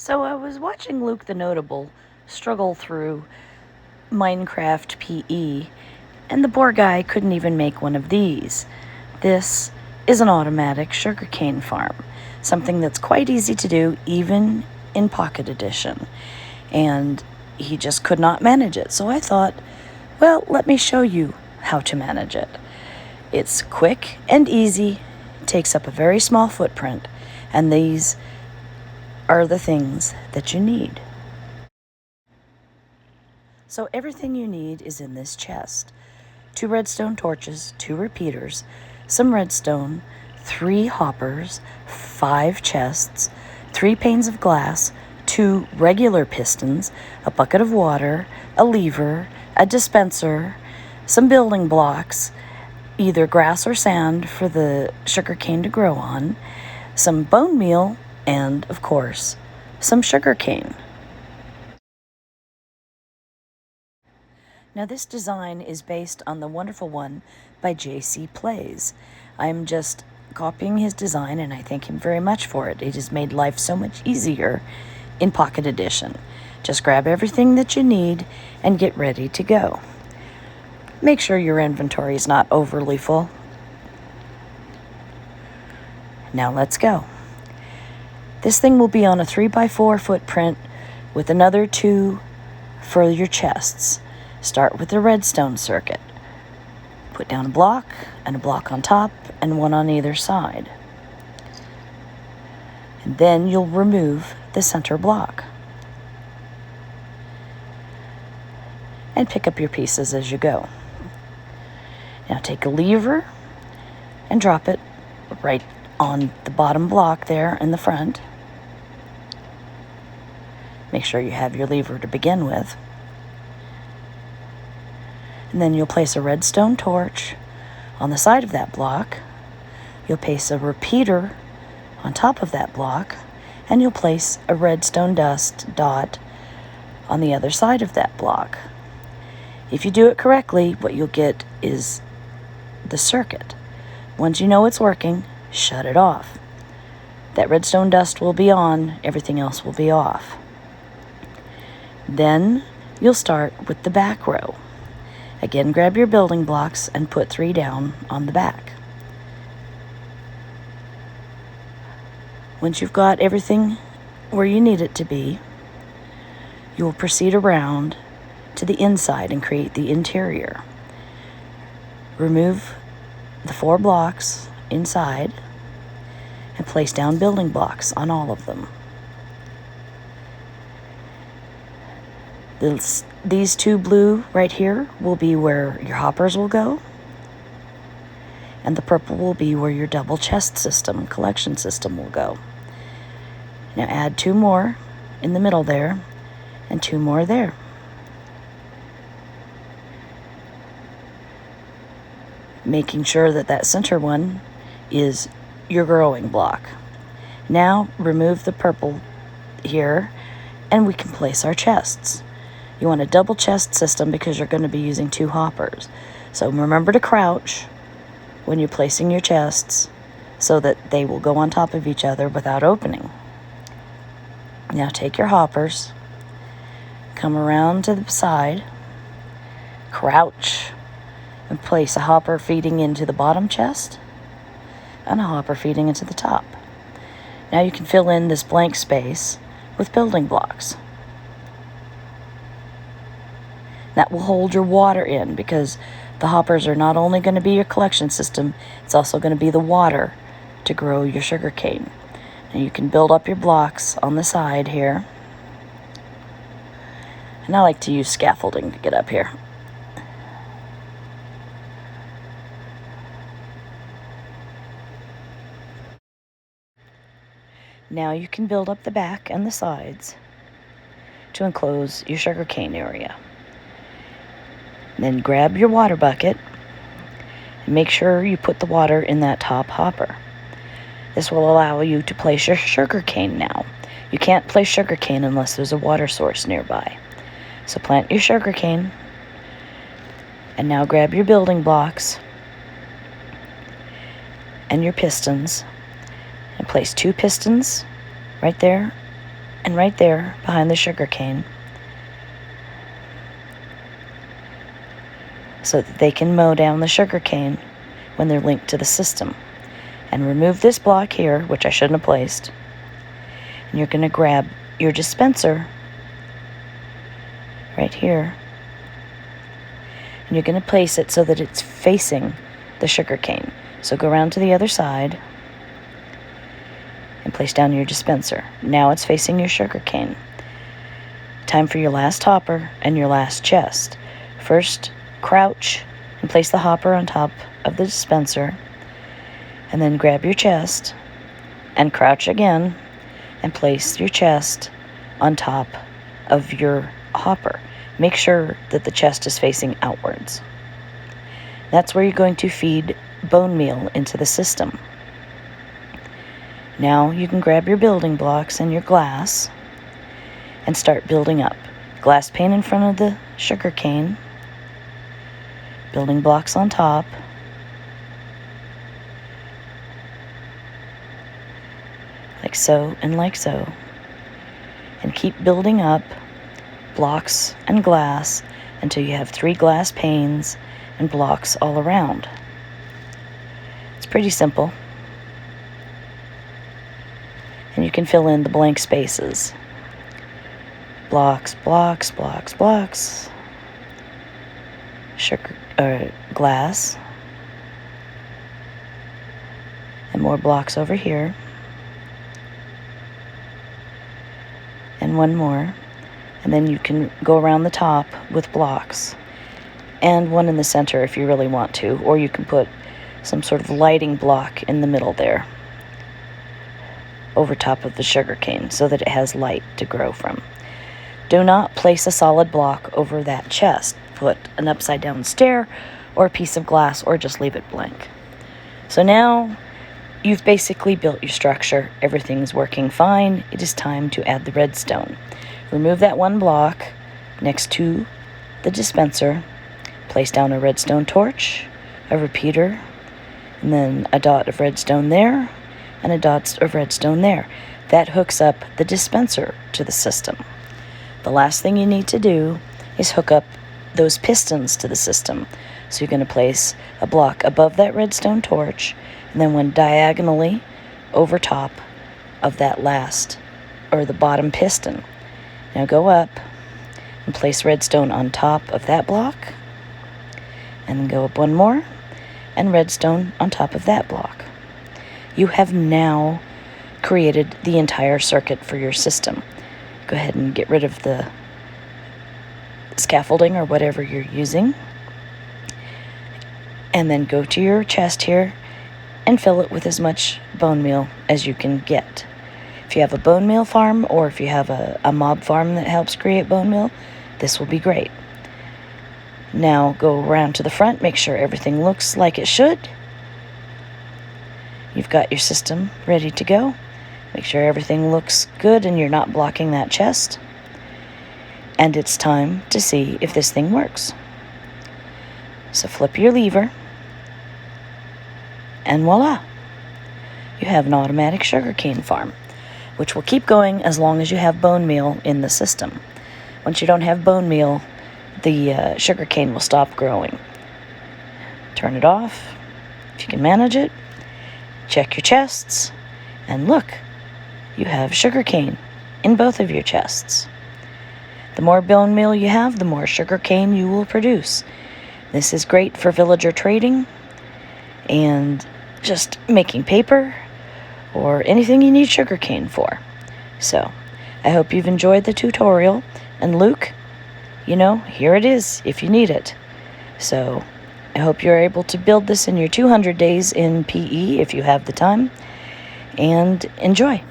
So I was watching Luke Thenotable struggle through Minecraft PE, and the poor guy couldn't even make one of these. This is an automatic sugarcane farm, something that's quite easy to do even in Pocket Edition, and he just could not manage it. So I thought, well, let me show you how to manage it. It's quick and easy, takes up a very small footprint, and these are the things that you need. So everything you need is in this chest. 2 redstone torches, 2 repeaters, some redstone, 3 hoppers, 5 chests, 3 panes of glass, 2 regular pistons, a bucket of water, a lever, a dispenser, some building blocks, either grass or sand for the sugarcane to grow on, some bone meal, and, of course, some sugarcane. Now, this design is based on the wonderful one by J.C. Plays. I'm just copying his design, and I thank him very much for it. It has made life so much easier in Pocket Edition. Just grab everything that you need and get ready to go. Make sure your inventory is not overly full. Now let's go. This thing will be on a 3x4 footprint with another 2 for your chests. Start with the redstone circuit. Put down a block and a block on top and one on either side. And then you'll remove the center block. And pick up your pieces as you go. Now take a lever and drop it right on the bottom block there in the front. Make sure you have your lever to begin with. And then you'll place a redstone torch on the side of that block. You'll place a repeater on top of that block, and you'll place a redstone dust dot on the other side of that block. If you do it correctly, what you'll get is the circuit. Once you know it's working, shut it off. That redstone dust will be on, everything else will be off. Then you'll start with the back row. Again, grab your building blocks and put 3 down on the back. Once you've got everything where you need it to be, you will proceed around to the inside and create the interior. Remove the 4 blocks inside and place down building blocks on all of them. These 2 blue right here will be where your hoppers will go, and the purple will be where your double chest system, collection system will go. Now add 2 more in the middle there, and 2 more there. Making sure that that center one is your growing block. Now remove the purple here, and we can place our chests. You want a double chest system because you're going to be using 2 hoppers. So remember to crouch when you're placing your chests so that they will go on top of each other without opening. Now take your hoppers, come around to the side, crouch, and place a hopper feeding into the bottom chest and a hopper feeding into the top. Now you can fill in this blank space with building blocks. That will hold your water in because the hoppers are not only going to be your collection system, it's also going to be the water to grow your sugarcane. And you can build up your blocks on the side here. And I like to use scaffolding to get up here. Now you can build up the back and the sides to enclose your sugarcane area. Then grab your water bucket and make sure you put the water in that top hopper. This will allow you to place your sugarcane now. You can't place sugarcane unless there's a water source nearby. So plant your sugarcane, and now grab your building blocks and your pistons and place 2 pistons right there And right there, behind the sugarcane, so that they can mow down the sugarcane when they're linked to the system. And remove this block here, which I shouldn't have placed. And you're going to grab your dispenser right here. And you're going to place it so that it's facing the sugarcane. So go around to the other side and place down your dispenser. Now it's facing your sugarcane. Time for your last hopper and your last chest. First, crouch and place the hopper on top of the dispenser. And then grab your chest and crouch again and place your chest on top of your hopper. Make sure that the chest is facing outwards. That's where you're going to feed bone meal into the system. Now you can grab your building blocks and your glass and start building up. Glass pane in front of the sugar cane, building blocks on top, like so and like so, and keep building up blocks and glass until you have 3 glass panes and blocks all around. It's pretty simple. And you can fill in the blank spaces. Blocks, blocks, blocks, blocks. Glass. And more blocks over here. And one more. And then you can go around the top with blocks. And one in the center if you really want to. Or you can put some sort of lighting block in the middle there, over top of the sugar cane, so that it has light to grow from. Do not place a solid block over that chest. Put an upside down stair or a piece of glass, or just leave it blank. So now you've basically built your structure. Everything's working fine. It is time to add the redstone. Remove that one block next to the dispenser. Place down a redstone torch, a repeater, and then a dot of redstone there, and a dot of redstone there. That hooks up the dispenser to the system. The last thing you need to do is hook up those pistons to the system. So you're going to place a block above that redstone torch, and then one diagonally over top of that last, or the bottom piston. Now go up and place redstone on top of that block, and then go up one more, and redstone on top of that block. You have now created the entire circuit for your system. Go ahead and get rid of the scaffolding or whatever you're using. And then go to your chest here and fill it with as much bone meal as you can get. If you have a bone meal farm, or if you have a mob farm that helps create bone meal, this will be great. Now go around to the front, make sure everything looks like it should. You've got your system ready to go. Make sure everything looks good and you're not blocking that chest. And it's time to see if this thing works. So flip your lever, and voila! You have an automatic sugarcane farm, which will keep going as long as you have bone meal in the system. Once you don't have bone meal, the sugarcane will stop growing. Turn it off if you can manage it. Check your chests, and look, you have sugarcane in both of your chests. The more bone meal you have, the more sugarcane you will produce. This is great for villager trading and just making paper or anything you need sugarcane for. So, I hope you've enjoyed the tutorial. And Luke, here it is if you need it. So, I hope you're able to build this in your 200 days in PE if you have the time. And enjoy.